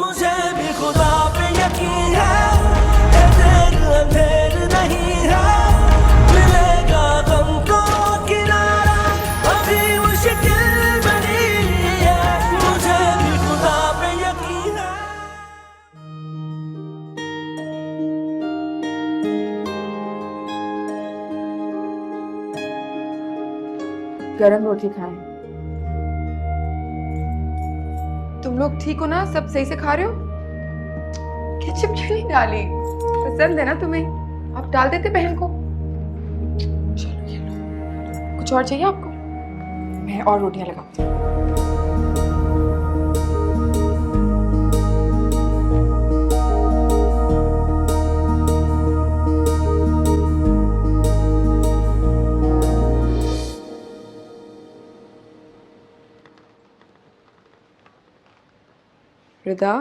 मुझे भी खुदा पे यकीन है, देर अंधेर नहीं है, मिलेगा गम को किनारा, अभी मुश्किल बनी है, मुझे भी खुदा पे यकीन है। गरम रोटी खाएं। तुम लोग ठीक हो ना? सब सही से खा रहे हो? केचप क्यों नहीं डाली? पसंद है ना तुम्हें? आप डाल देते बहन को। चलो ये लो। कुछ और चाहिए आपको? मैं और रोटियां लगाती हूँ। रिदा,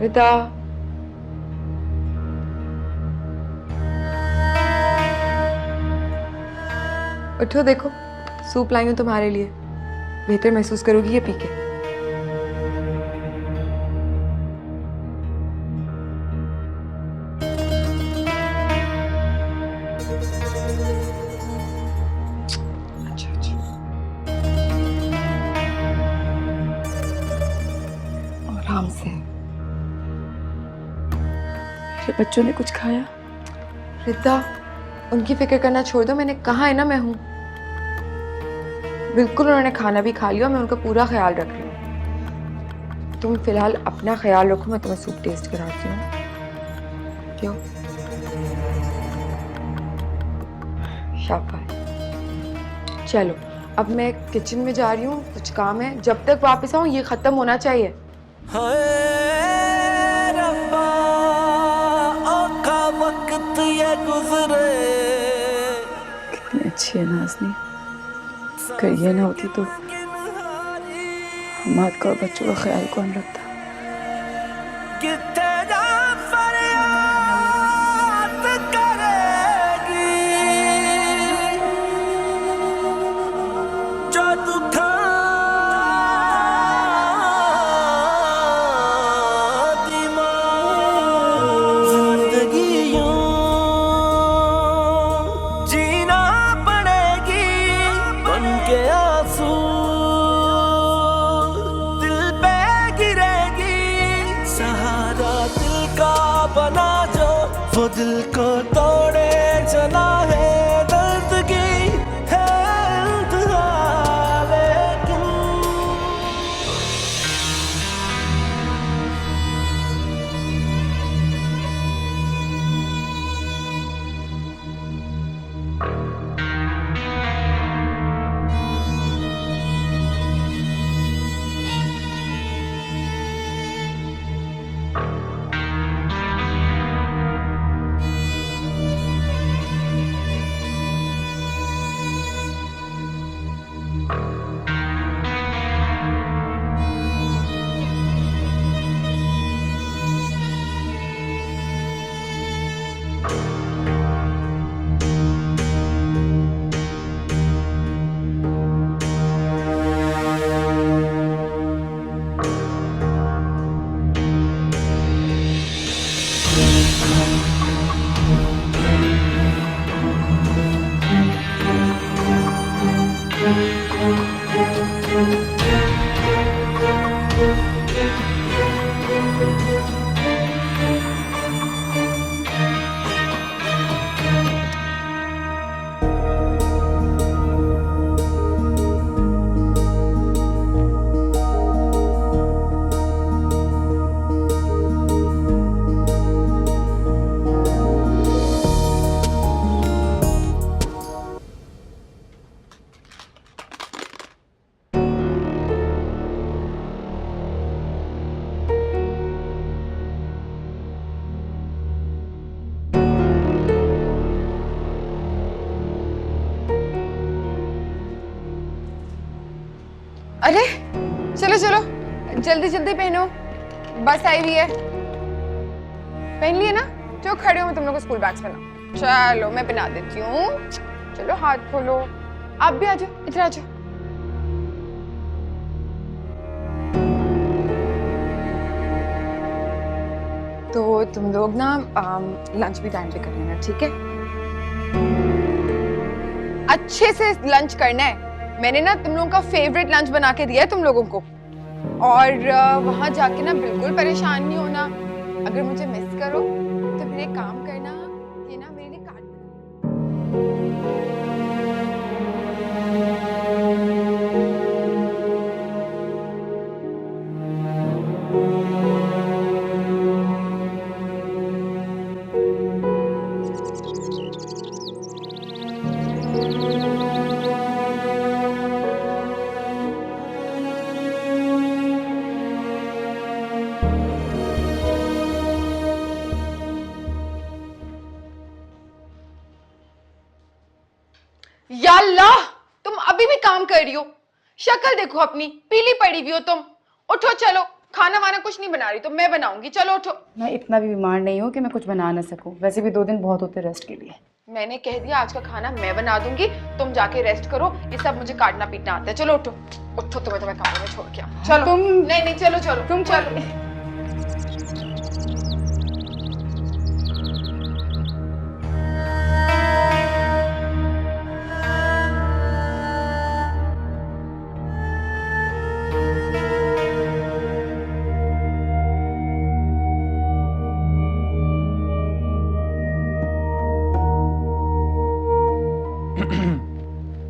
रिदा, उठो, देखो सूप लाई हूं तुम्हारे लिए। बेहतर महसूस करोगी ये पी के। आराम से। मेरे बच्चों ने कुछ खाया? रिदा, उनकी फिक्र करना छोड़ दो। मैंने कहा है ना मैं हूं। बिल्कुल, उन्होंने खाना भी खा लिया। मैं उनका पूरा ख्याल रख रही हूँ। तुम फिलहाल अपना ख्याल रखो, मैं तुम्हें सूप टेस्ट कराती हूँ। क्यों? शाबाश। चलो अब मैं किचन में जा रही हूँ, कुछ काम है। जब तक वापस आऊँ ये खत्म होना चाहिए। हाय रब्बा, औखा वक्त ये गुजरे। कितनी अच्छी है नाज़नीन। अगर ये ना होती तो हमाद का और बच्चों का ख्याल कौन रखता? वो दिल को तोड़े चला है, दर्द की है इंतहा लेकिन। अरे चलो चलो, जल्दी जल्दी पहनो, बस आई हुई है। पहन लिए ना? जो खड़े हो, मैं तुम लोग को स्कूल बैग्स पहनाऊं। चलो मैं बना देती हूँ। चलो हाथ खोलो, आप भी आ जाओ, इधर आ जाओ। तो तुम लोग ना लंच भी टाइम पे कर लेना, ठीक है? अच्छे से लंच करना है। मैंने ना तुम लोगों का फेवरेट लंच बना के दिया है तुम लोगों को। और वहां जाके ना बिल्कुल परेशान नहीं होना। अगर मुझे मिस करो तो फिर एक काम करना, ये ना मेरे लिए कार्ड बना। या अल्लाह, तुम अभी भी काम कर रही हो? शक्ल देखो अपनी, पीली पड़ी हुई हो तुम। उठो चलो, खाना वाना कुछ नहीं बना रही तो मैं बनाऊंगी, चलो उठो। मैं इतना भी बीमार नहीं हूँ कि मैं कुछ बना ना सकूं। वैसे भी 2 दिन बहुत होते रेस्ट के लिए। मैंने कह दिया आज का खाना मैं बना दूंगी, तुम जाके रेस्ट करो। ये सब मुझे काटना पीटना आता है। चलो उठो उठो, तुम्हें कमरे में छोड़ के आओ। चलो तुम नहीं चलो चलो तुम चलो।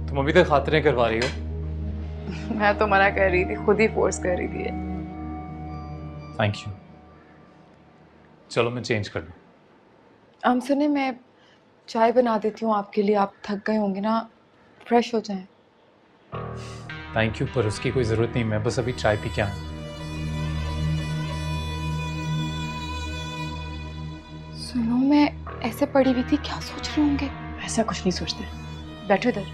तुम अभी तक खातिरें करवा रही हो। मैं तो मना कर रही थी, खुद ही फोर्स कर रही थी। Thank you. चलो मैं चेंज कर लूँ। सुने, मैं चाय बना देती हूँ आपके लिए। आप थक गए होंगे ना, फ्रेश हो जाएं। थैंक यू, पर उसकी कोई ज़रूरत नहीं। मैं बस अभी चाय पी के आया। सुनो, मैं ऐसे पड़ी हुई थी, क्या सोच रहे होंगे? ऐसा कुछ नहीं सोचते। बैठो इधर।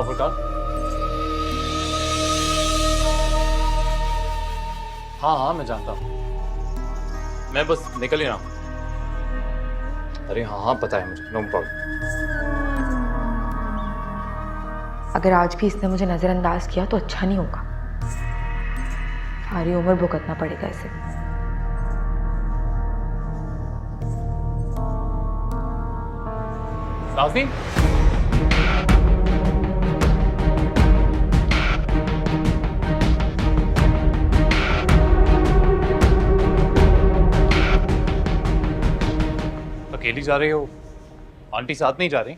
Offer car. हाँ हाँ मैं जानता हूँ, मैं बस निकल ही रहा हूँ। अरे हाँ हाँ पता है मुझे, नो प्रॉब्लम। अगर आज भी इसने मुझे नजरअंदाज किया तो अच्छा नहीं होगा, सारी उम्र भुगतना पड़ेगा इसे। नाज़नीन, अकेली जा रही हो? आंटी साथ नहीं जा रही?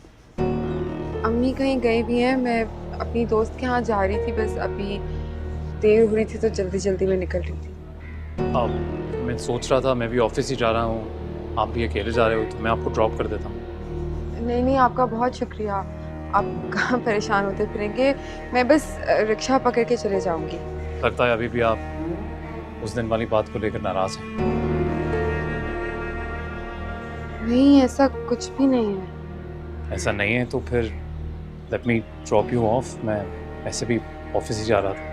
अम्मी कहीं गई भी हैं, मैं अपनी दोस्त के यहाँ जा रही थी, बस अभी देर हो रही थी तो जल्दी जल्दी में निकल रही थी। मैं सोच रहा था मैं भी ऑफिस ही जा रहा हूँ, आप भी अकेले जा रहे हो तो मैं आपको ड्रॉप कर देता हूँ। नहीं नहीं, आपका बहुत शुक्रिया। आप कहाँ परेशान होते फिरेंगे, मैं बस रिक्शा पकड़ के चले जाऊंगी। लगता है अभी भी आप उस दिन वाली बात को लेकर नाराज हैं। नहीं, ऐसा कुछ भी नहीं है। ऐसा नहीं है तो फिर let me drop you of, मैं ऐसे भी ऑफिस ही जा रहा था।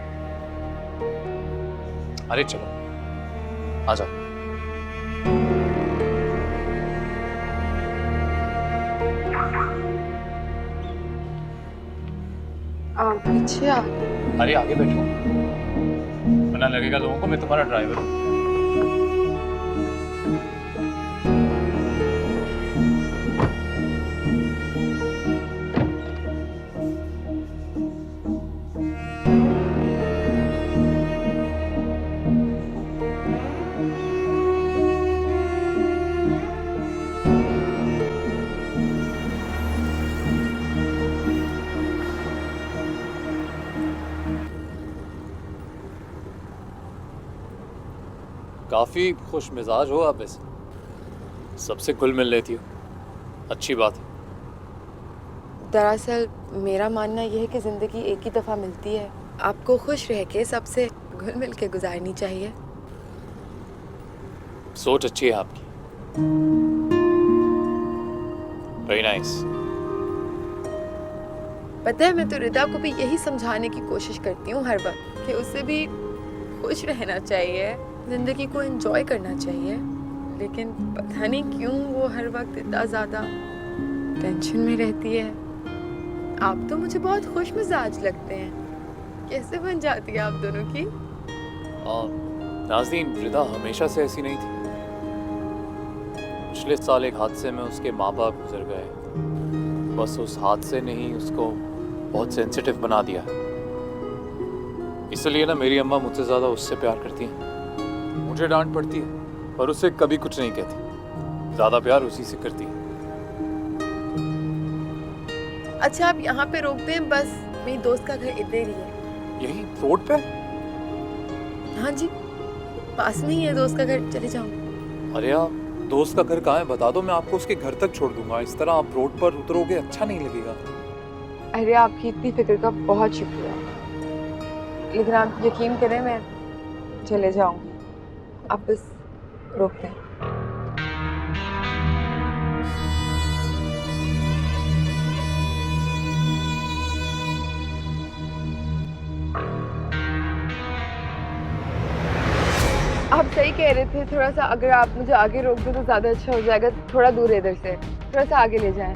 अरे चलो आ जाओ। पीछे आ। अरे आगे बैठो, वरना लगेगा लोगों को मैं तुम्हारा ड्राइवर हूँ। काफ़ी खुश मिजाज हो आप, वैसे सबसे घुल मिल लेती हो, अच्छी बात है। दरअसल मेरा मानना यह है कि ज़िंदगी एक ही दफ़ा मिलती है, आपको खुश रह के सबसे घुल मिल के गुजारनी चाहिए। सोच अच्छी है आपकी, वेरी नाइस। पता है, मैं तो रिदा को भी यही समझाने की कोशिश करती हूँ हर वक्त कि उसे भी खुश रहना चाहिए, ज़िंदगी को एंजॉय करना चाहिए, लेकिन पता नहीं क्यों वो हर वक्त इतना ज़्यादा टेंशन में रहती है। आप तो मुझे बहुत खुश मिजाज लगते हैं, कैसे बन जाती है आप दोनों की? नाज़नीन, रिदा हमेशा से ऐसी नहीं थी। पिछले साल एक हादसे में उसके माँ बाप गुजर गए, बस उस हादसे ने ही उसको बहुत सेंसिटिव बना दिया। इसलिए ना मेरी अम्मा मुझसे ज़्यादा उससे प्यार करती हैं। मुझे डांट पड़ती है पर उसे कभी कुछ नहीं कहती, ज़्यादा प्यार उसी से करती है। अच्छा आप यहाँ पे रोक दें, बस मेरी दोस्त का घर इधर ही है। यही रोड पे? हाँ जी, पास में ही है दोस्त का घर, चले जाऊँ? अरे यार, दोस्त का घर कहाँ है बता दो, मैं आपको उसके घर तक छोड़ दूंगा। इस तरह आप रोड पर उतरोगे अच्छा नहीं लगेगा। अरे आपकी इतनी फिक्र का बहुत शुक्रिया, लेकिन आप यकीन करें मैं चले जाऊंगी, आप बस रोक दें। आप सही कह रहे थे, थोड़ा सा अगर आप मुझे आगे रोक दो तो ज़्यादा अच्छा हो जाएगा। थोड़ा दूर है इधर से, थोड़ा सा आगे ले जाएं।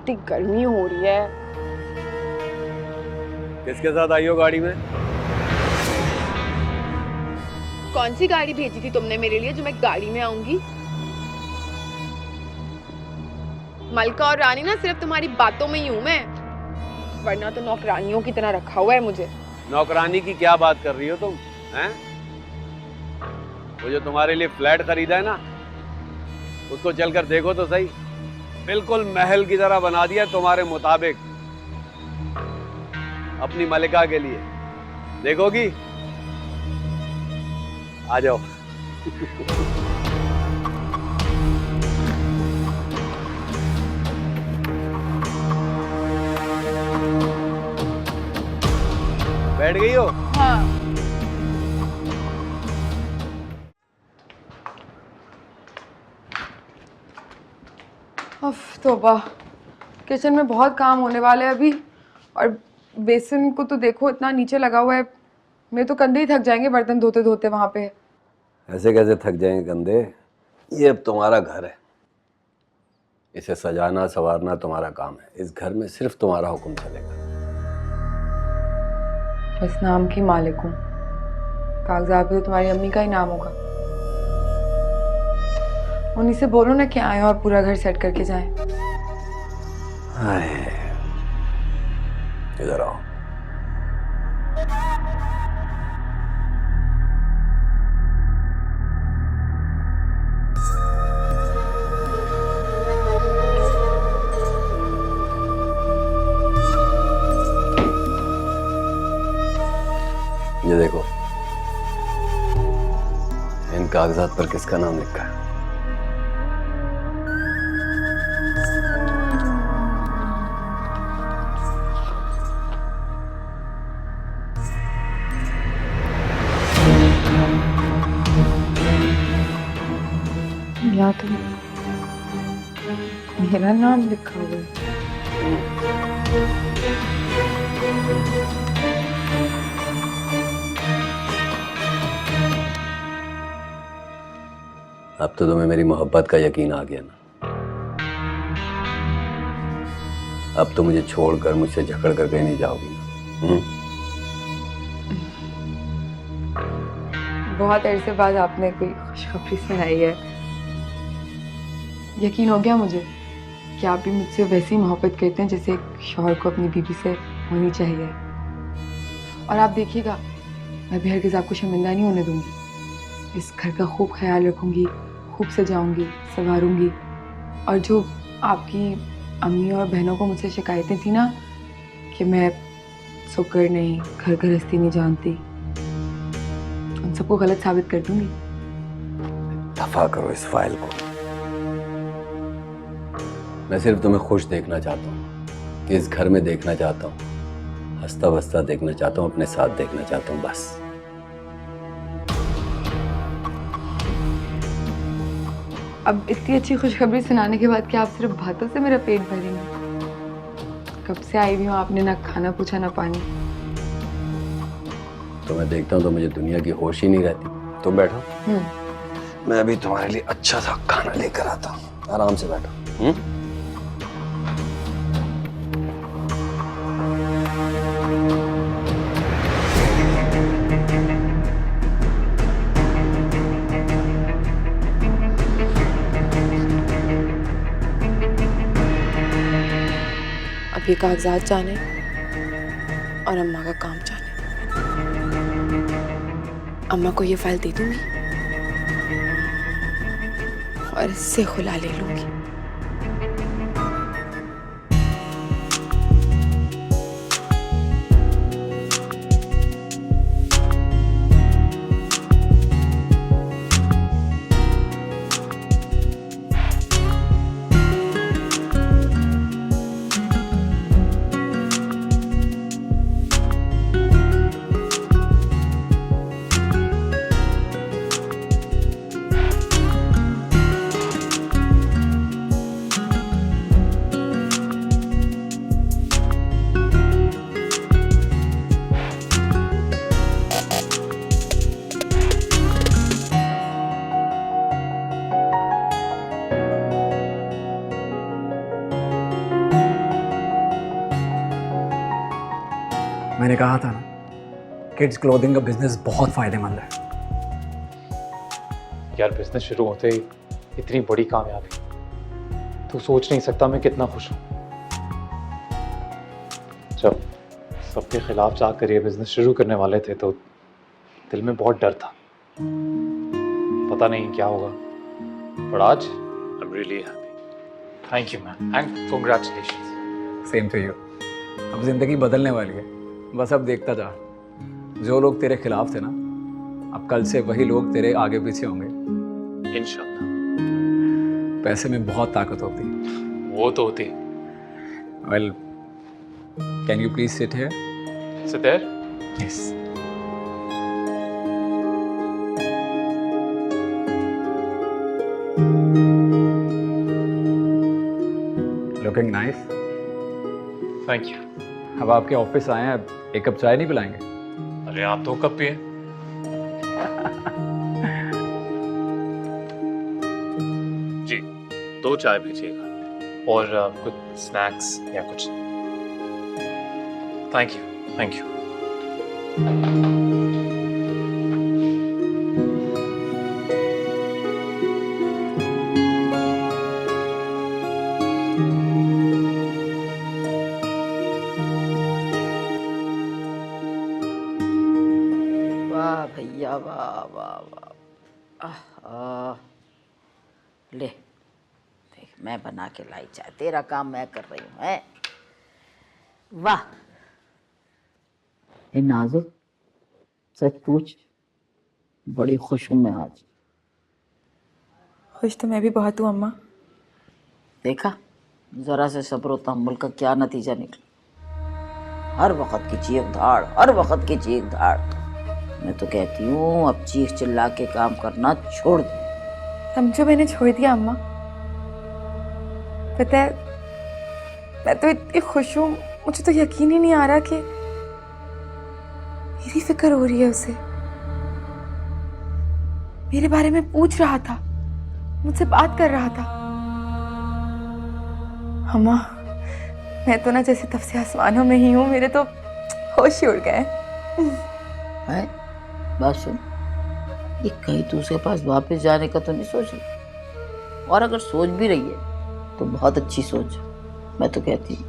इतनी गर्मी हो रही है। किसके साथ आई हो गाड़ी में? कौन सी गाड़ी भेजी थी तुमने मेरे लिए जो मैं गाड़ी में आऊंगी? मलका और रानी ना सिर्फ तुम्हारी बातों में ही हूं मैं, वरना तो नौकरानियों की तरह रखा हुआ है मुझे। नौकरानी की क्या बात कर रही हो तुम? हैं? वो जो तुम्हारे लिए फ्लैट खरीदा है ना, उसको चलकर देखो तो सही। बिल्कुल महल की तरह बना दिया तुम्हारे मुताबिक, अपनी मलिका के लिए। देखोगी? आ जाओ। बैठ गई हो? हाँ। उफ, तौबा, किचन में बहुत काम होने वाला है अभी। और बेसिन को तो देखो इतना नीचे लगा हुआ है, मेरे तो कंधे ही थक जाएंगे बर्तन धोते धोते वहां पे। ऐसे कैसे थक जाएंगे कंधे? ये अब तुम्हारा घर है, इसे सजाना संवारना तुम्हारा काम है। इस घर में सिर्फ तुम्हारा हुक्म चलेगा। बस नाम की मालिक हूँ, कागजात पे तो तुम्हारी अम्मी का ही नाम होगा। उन्हीं से बोलो ना कि आए और पूरा घर सेट करके जाएं। इधर आओ। ये देखो, इन कागजात पर किसका नाम लिखा है? यहाँ तो मेरा नाम लिखा हुआ है। अब तो तुम्हें मेरी मोहब्बत का यकीन आ गया ना? अब तो मुझे छोड़कर, मुझसे झगड़ कर कहीं नहीं जाओगी ना? बहुत अरसे बाद आपने कोई खुशखबरी सुनाई है। यकीन हो गया मुझे कि आप भी मुझसे वैसी मोहब्बत करते हैं जैसे एक शौहर को अपनी बीवी से होनी चाहिए। और आप देखिएगा, मैं भी हरगिज़ आपको शर्मिंदा नहीं होने दूंगी। इस घर का खूब ख्याल रखूंगी, खूब सजाऊंगी, संवारूंगी। और जो आपकी अम्मी और बहनों को मुझसे शिकायतें थी ना कि मैं सुकर नहीं, घर गृहस्थी नहीं जानती, उन सबको गलत साबित कर दूंगी। दफा करो इस फाइल को। मैं सिर्फ तुम्हें खुश देखना चाहता हूँ, कि इस घर में देखना चाहता हूँ, हंसता बसता देखना चाहता हूँ, अपने साथ देखना चाहता हूँ, बस। अब इतनी अच्छी खुशखबरी सुनाने के बाद क्या आप सिर्फ बातों से मेरा पेट भरेंगे? कब से आई हुई हूँ, आपने ना खाना पूछा ना पानी। तो मैं देखता हूँ तो मुझे दुनिया की होश ही नहीं रहती। तुम बैठो, मैं अभी तुम्हारे लिए अच्छा सा खाना लेकर आता हूँ। आराम से बैठो। अब ये कागजात जाने और अम्मा का काम जाने। अम्मा को ये फाइल दे दूंगी और इससे खुला ले लूंगी। मैंने कहा था ना, किड्स क्लोथिंग का बिजनेस बहुत फायदेमंद है। यार बिजनेस शुरू होते ही इतनी बड़ी कामयाबी, तू सोच नहीं सकता मैं कितना खुश हूँ। जब सबके खिलाफ जाकर ये बिजनेस शुरू करने वाले थे तो दिल में बहुत डर था, पता नहीं क्या होगा, पर आज I am really happy. Thank you man and congratulations. Same to you. अब जिंदगी बदलने वाली है, बस अब देखता जा। जो लोग तेरे खिलाफ थे ना, अब कल से वही लोग तेरे आगे पीछे होंगे इंशाल्लाह। पैसे में बहुत ताकत होती है। वो तो होती। Well, can you please sit here? Sit there? Yes. Looking nice. Thank you. अब आपके ऑफिस आए हैं, अब एक कप चाय नहीं पिलाएंगे? अरे आप 2 कप पिए। जी 2 चाय भेजिएगा और कुछ स्नैक्स या कुछ। Thank you thank you. वाह भैया वाह वाह वाह। आहा। ले देख, मैं बना के लाई चाय, तेरा काम मैं कर रही हूँ। है वाह। ए नाजुक, सच पूछ, बड़ी खुश हूँ मैं आज। खुश तो मैं भी बहुत हूँ अम्मा। देखा, जरा से सब्र और तहम्मुल का क्या नतीजा निकला। हर वक्त की चीख धाड़, हर वक्त की चीख धाड़। मैं तो कहती हूँ अब चीख चिल्ला के काम करना छोड़ दे। समझो मैंने छोड़ दिया अम्मा। पता है, मैं तो इतनी खुश हूँ, मुझे तो यकीन ही नहीं आ रहा कि मेरी फिक्र हो रही है उसे। मेरे बारे में पूछ रहा था, मुझसे बात कर रहा था। अम्मा, मैं तो ना जैसे तब से आसमानों में ही हूँ, मेरे तो होश ही उड़ गए। है बात सुन, ये कहीं तू उसके पास वापस जाने का तो नहीं सोच रही? और अगर सोच भी रही है तो बहुत अच्छी सोच। मैं तो कहती हूँ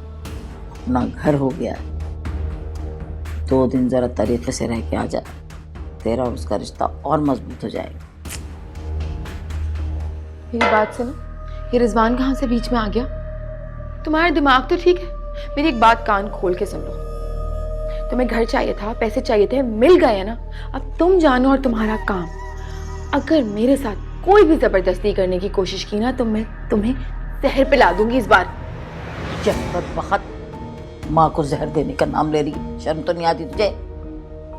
अपना घर हो गया है, 2 दिन जरा तरीके से रह के आ जा, तेरा और उसका रिश्ता और मजबूत हो जाएगा। मेरी बात सुनो, ये रिजवान कहाँ से बीच में आ गया? तुम्हारा दिमाग तो ठीक है, मेरी एक बात कान खोल के सुन लो। तुम्हें घर चाहिए था, पैसे चाहिए थे, मिल गए ना। अब तुम जानो और तुम्हारा काम। अगर मेरे साथ कोई भी जबरदस्ती करने की कोशिश की ना तो मैं तुम्हें जहर पिला दूंगी इस बार। बखत माँ को जहर देने का नाम ले रही, शर्म तो नहीं आती तुझे?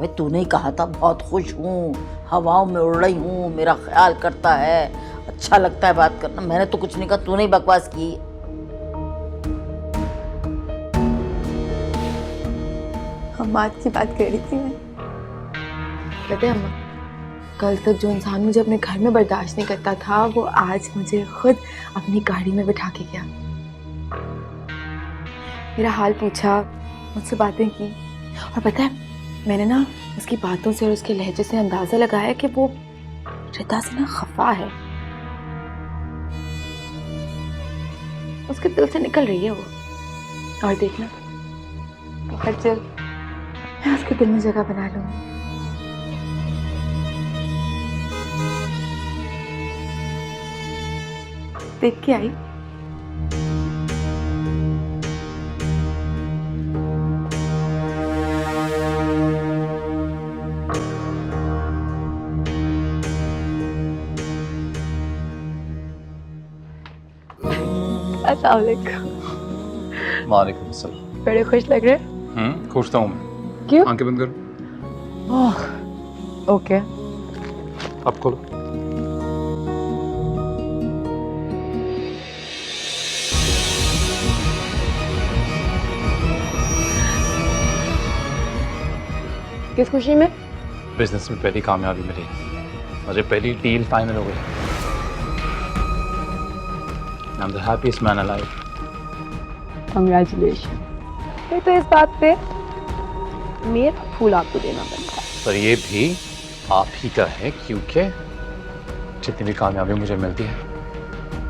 वे तूने ही कहा था बहुत खुश हूँ, हवाओं में उड़ रही हूँ, मेरा ख्याल करता है, अच्छा लगता है बात करना। मैंने तो कुछ नहीं कहा, तूने ही बकवास की। अम्मा की बात कर रही थी मैं। पता है अम्मा, कल तक जो इंसान मुझे अपने घर में बर्दाश्त नहीं करता था, वो आज मुझे खुद अपनी गाड़ी में बिठा के गया। मेरा हाल पूछा, मुझसे बातें की, और पता है मैंने ना उसकी बातों से और उसके लहजे से अंदाजा लगाया कि वो रिदा से ना खफा है। उसके दिल से निकल रही है वो। और देखना बहुत जल्द मैं उसके दिल में जगह बना लूंगी। देख के आई। अस्सलाम वालेकुम। वालेकुम अस्सलाम। बड़े खुश लग रहे हैं। खुश तो हूँ मैं। क्यों? आंखें बंद करो। ओके। अब खोलो। किस खुशी में? बिजनेस में पहली कामयाबी मिली, मुझे पहली डील फाइनल हो गई। I'm the happiest man alive. Congratulations। फिर तो इस बात पे मेरा फूल आपको देना बनता है। पर ये भी आप ही का है, क्योंकि जितनी भी कामयाबी मुझे मिलती है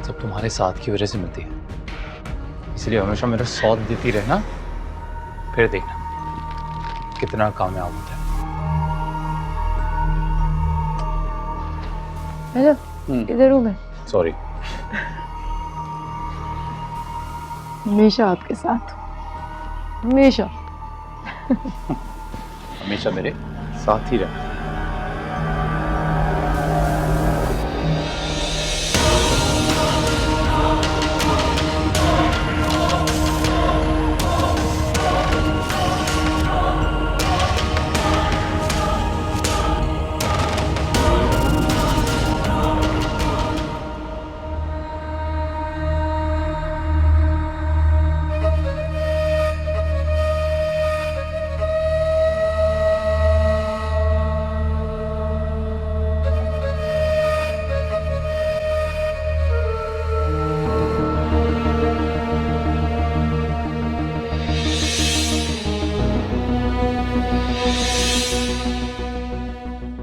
सब तुम्हारे साथ की वजह से मिलती है। इसलिए हमेशा मेरा साथ देती रहना, फिर देखना कितना कामयाब होता है। हेलो, इधर हूँ मैं। सॉरी। हमेशा आपके साथ, हमेशा। हमेशा मेरे साथ ही रहना।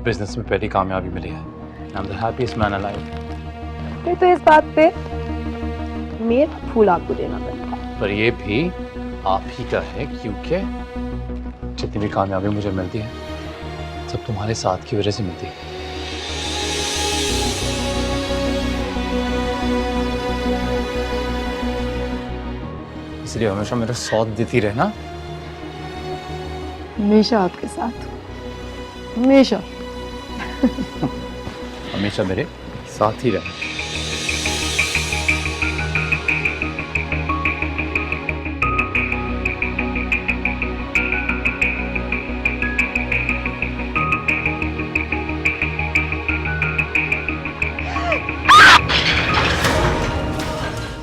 बिजनेस में पहली कामयाबी मिली है। I am the happiest man alive. फिर तो इस बात पे मेरा फूल आपको देना बनता है। पर ये भी आप ही का है, क्योंकि जितनी भी कामयाबी मुझे मिलती है सब तुम्हारे साथ की वजह से मिलती है। इसलिए हमेशा मेरा साथ देती रहना। हमेशा आपके साथ, हमेशा। हमेशा मेरे साथ ही रहना।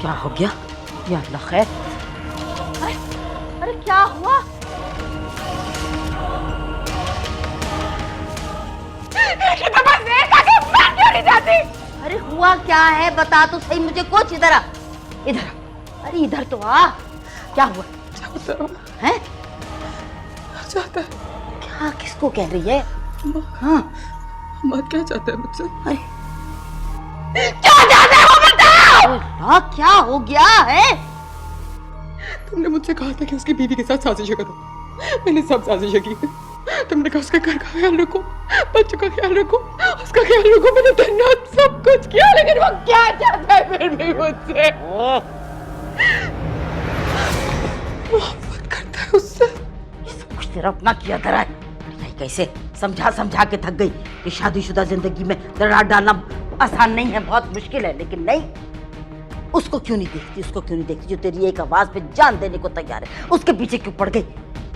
क्या हो गया? या अल्लाह खैर। अरे क्या हुआ? अरे हुआ क्या है बता तो सही मुझे। कुछ इधर आ, इधर आ। अरे इधर तो आ। क्या हुआ? हैं? चाहता है? क्या किसको कह रही है? हाँ मत क्या चाहता है मुझसे? अरे क्या चाहते हो बताओ। हाँ क्या हो गया है? तुमने मुझसे कहा था कि उसकी बीवी के साथ साजिश करो। मैंने सब साजिश की। तुमने कहा उसके घर का ख्याल रखो, बच्चों का ख्याल रखो, उसका ख्याल रखो। मैंने दिन रात सब कुछ किया, लेकिन वो क्या चाहता है फिर भी मुझसे? मोहब्बत करता है उससे। सब कुछ तेरा अपना किया धरा है। नहीं कैसे समझा समझा के थक गई कि शादीशुदा जिंदगी में दरार डालना आसान नहीं है, बहुत मुश्किल है। लेकिन नहीं, उसको क्यों नहीं देखती, उसको क्यों नहीं देखती जो तेरी एक आवाज पे जान देने को तैयार है? उसके पीछे क्यों पड़ गई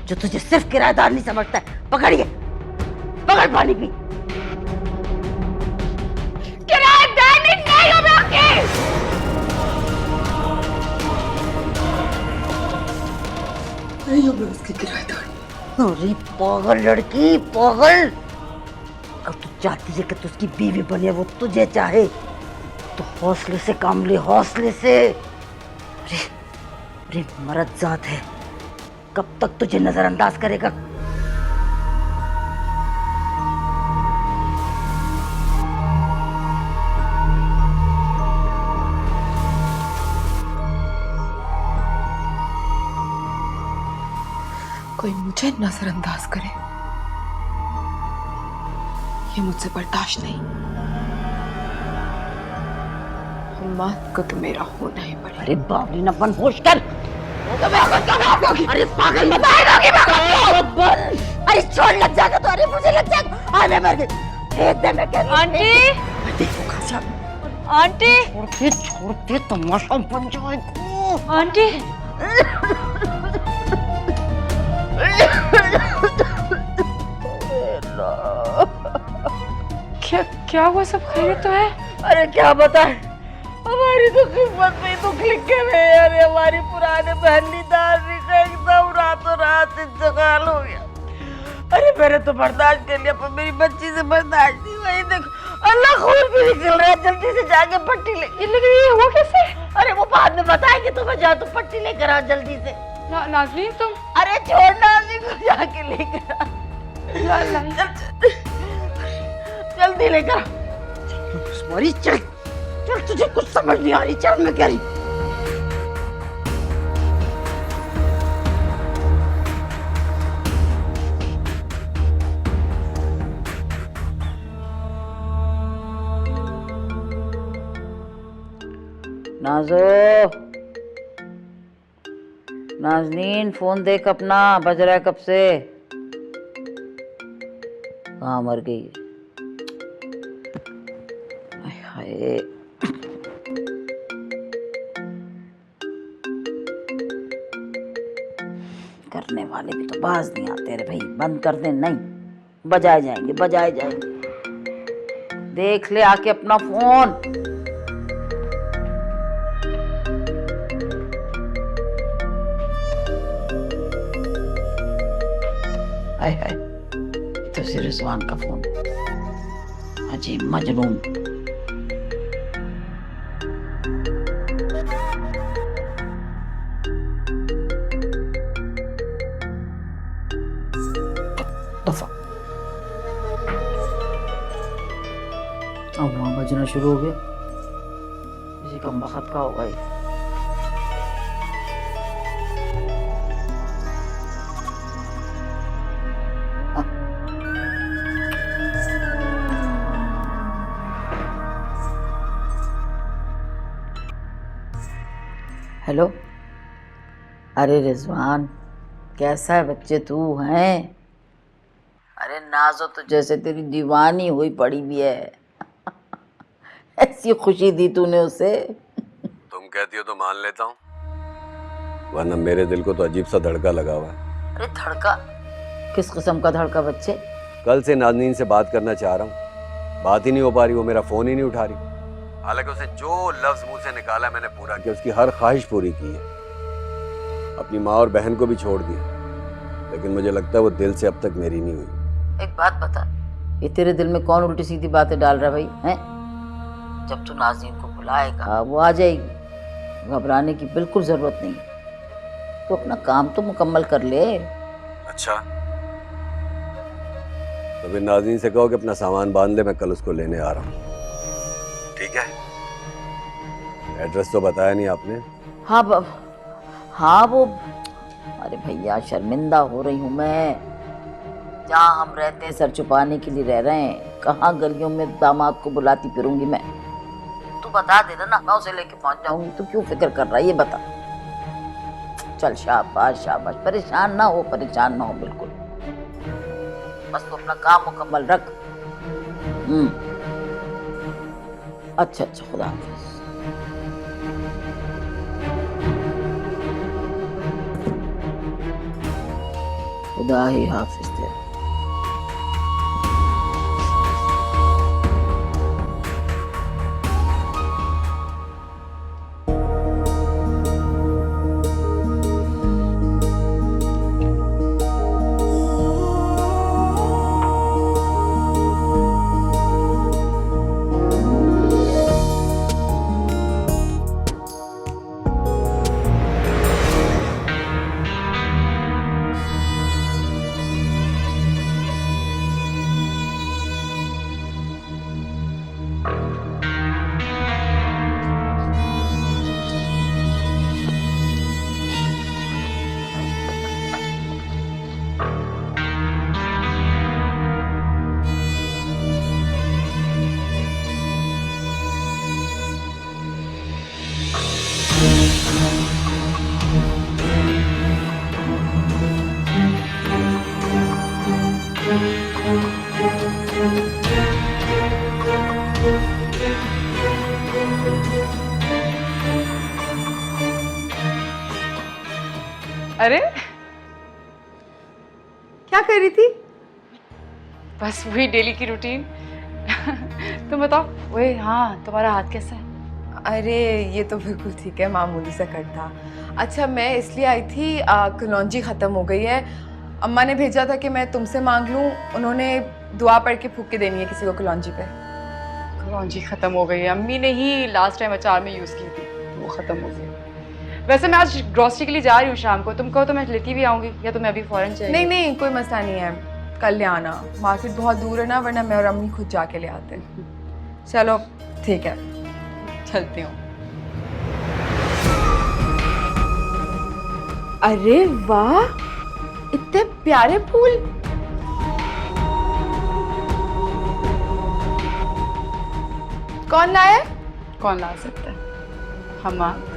जो तुझे सिर्फ किराएदार नहीं समझता है? पकड़िए, पकड़ पानी पी। किराएदार नहीं हो मैं आपकी। नहीं हो मैं उसकी किराएदार। अरे पागल लड़की, पागल। अब तू चाहती है कि तू उसकी बीवी बने, वो तुझे चाहे तो हौसले से काम ले, हौसले से। अरे मर्द जात है, कब तक तुझे नजरअंदाज करेगा? कोई मुझे नजरअंदाज करे, ये मुझसे बर्दाश्त नहीं। हम्माद को तो मेरा होना ही पड़ेगा। अरे बावली न बन, होश कर। अरे पागल मत अरे छोड़, लग जाएगा तो। अरे मुझे लग जाएगा। आने मर गई। फेंक दे मैं कह रही हूँ। आंटी, देखो खासा आंटी, छोड़ के तमाशा बन जाएगा। आंटी। क्या हुआ? सब खैरियत तो है? अरे क्या बताए, हमारी तो किस्मत में तो लिखे हुए। अरे हमारी पुराने पहलीदार का एकदम रातों रात इंतकाल हो गया। अरे मैंने तो बर्दाश्त कर लिया, पर मेरी बच्ची से बर्दाश्त नहीं। वही देखो, अल्लाह खून भी निकल रहा है। जल्दी से जाके पट्टी ले। लेकिन ये हुआ कैसे? अरे वो बाद में बताएंगे तुम्हें। जा तू पट्टी लेकर आ जल्दी से। नाज़नीन तुम अरे छोड़ नाज़नीन को जाके लेकर आ। जल्दी लेकर आ। चल चल चल, तुझे कुछ समझ नहीं आ रही, चल मैं कह रही। नाज़ो, नाज़नीन फोन देख अपना, बज रहा है कब से। कहाँ मर गई? हाय हाय। करने वाले भी तो बाज नहीं आते रे भाई, बंद कर दे। नहीं, बजाए जाएंगे बजाए जाएंगे। देख ले आके अपना फोन। हाय हाय, तो सिर्फ रिजवान का फोन। अजीब मजनून। दफा अब वहां बजना शुरू हो गया। किसी कम वक्त का होगा ये। हेलो, अरे रिजवान कैसा है बच्चे तू हैं? अरे नाजो तो जैसे तेरी दीवानी हुई पड़ी भी है। ऐसी खुशी दी तूने उसे। तुम कहती हो तो मान लेता हूँ, वरना मेरे दिल को तो अजीब सा धड़का लगा हुआ है। अरे धड़का? किस किस्म का धड़का बच्चे? कल से नाज़नीन से बात करना चाह रहा हूँ, बात ही नहीं हो पा रही, वो मेरा फोन ही नहीं उठा रही। हालांकि उसे जो लफ्ज मुंह से निकाला मैंने पूरा किया, उसकी हर ख्वाहिश पूरी की है। अपनी माँ और बहन को भी छोड़ दिया, लेकिन मुझे लगता है वो दिल से अब तक मेरी नहीं हुई। एक बात बता, ये तेरे दिल में कौन उल्टी सीधी बातें डाल रहा है भाई? हैं? जब तू नाज़नीन को बुलाएगा वो आ जाएगी, घबराने की बिल्कुल जरूरत नहीं। तो अपना काम तो मुकम्मल कर ले। अच्छा, तो फिर नाज़नीन से कहो कि अपना सामान बांध ले, मैं कल उसको लेने आ रहा हूँ। ठीक है? एड्रेस तो बताया नहीं आपने। हाँ हाँ वो, अरे भैया शर्मिंदा हो रही हूँ मैं। जहाँ हम रहते हैं सर छुपाने के लिए रह रहे हैं, कहाँ गलियों में दामाद को बुलाती फिरूंगी मैं? तू बता देना ना, मैं उसे लेके पहुंच जाऊंगी। तू क्यों फिक्र कर रहा है ये बता। चल शाबाश शाबाश, परेशान ना हो, परेशान ना हो बिल्कुल। बस तू अपना काम मुकम्मल रख। अच्छा अच्छा, खुदा हाफिज। खुदा ही हाफिज तेरा। अरे क्या कर रही थी? बस वही डेली की रूटीन। तुम बताओ। वही, हाँ, तुम्हारा हाथ कैसा है? अरे ये तो बिल्कुल ठीक है, मामूली सा कट था। अच्छा मैं इसलिए आई थी, कलौंजी ख़त्म हो गई है। अम्मा ने भेजा था कि मैं तुमसे मांग लूँ, उन्होंने दुआ पढ़ के फूक के देनी है किसी को कलौंजी पे। कलौंजी ख़त्म हो गई है? अम्मी ने ही लास्ट टाइम अचार में यूज़ की थी, वो ख़त्म हो गई। वैसे मैं आज ग्रोसरी के लिए जा रही हूँ शाम को, तुम कहो तो मैं लेती भी आऊँगी, या तुम्हें अभी फ़ौरन चाहिए? नहीं नहीं, कोई मसला नहीं है, कल ले आना। मार्केट बहुत दूर है ना, वरना मैं और अम्मी खुद जाके ले आते। चलो ठीक है, चलती हूँ। अरे वाह, इतने प्यारे फूल। कौन लाया? कौन ला सकता है? हमाद।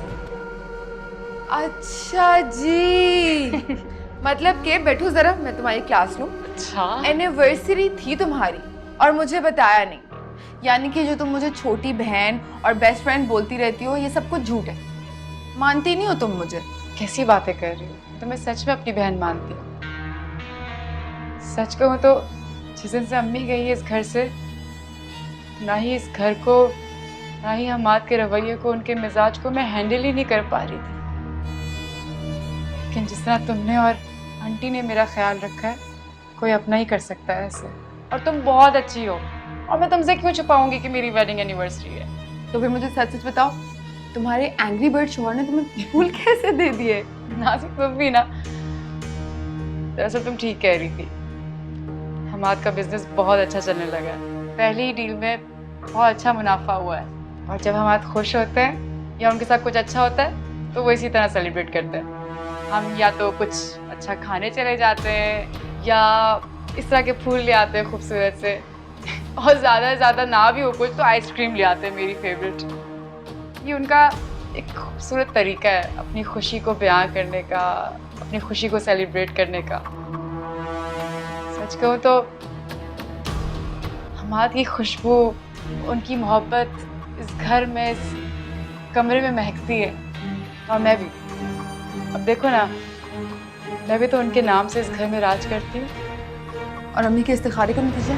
अच्छा जी। मतलब के बैठो जरा, मैं तुम्हारी क्लास लूं। अच्छा, एनिवर्सरी थी तुम्हारी और मुझे बताया नहीं, यानी कि जो तुम मुझे छोटी बहन और बेस्ट फ्रेंड बोलती रहती हो, ये सब कुछ झूठ है। मानती नहीं हो तुम मुझे। कैसी बातें कर रही हो? तो मैं सच में अपनी बहन मानती हूँ। सच कहूँ तो जिस दिन से अम्मी गई है इस घर से, ना ही इस घर को, ना ही हमाद के रवैये को, उनके मिजाज को मैं हैंडल ही नहीं कर पा रही थी। लेकिन जिस तरह तुमने और आंटी ने मेरा ख्याल रखा है, कोई अपना ही कर सकता है ऐसे। और तुम बहुत अच्छी हो, और मैं तुमसे क्यों छुपाऊंगी कि मेरी वेडिंग एनिवर्सरी है? तो फिर मुझे सच सच बताओ, तुम्हारे एंग्री बर्ड शोहर ने तुम्हें फूल कैसे दे दिए? नाज़िक तुम भी ना। दरअसल तुम ठीक कह रही थी, हमाद का बिजनेस बहुत अच्छा चलने लगा है। पहली ही डील में बहुत अच्छा मुनाफा हुआ है, और जब हमाद खुश होते हैं या उनके साथ कुछ अच्छा होता है तो वो इसी तरह सेलिब्रेट करते हैं। हम या तो कुछ अच्छा खाने चले जाते हैं, या इस तरह के फूल ले आते हैं खूबसूरत से, और ज़्यादा से ज़्यादा ना भी हो कुछ तो आइसक्रीम ले आते हैं, मेरी फेवरेट। ये उनका एक खूबसूरत तरीका है अपनी खुशी को बयां करने का, अपनी खुशी को सेलिब्रेट करने का। सच कहूँ तो हमाद की खुशबू, उनकी मोहब्बत इस घर में, इस कमरे में महकती है। और मैं भी, अब देखो ना, मैं भी तो उनके नाम से इस घर में राज करती हूँ। और अम्मी के इस्तिखारे का नतीजा?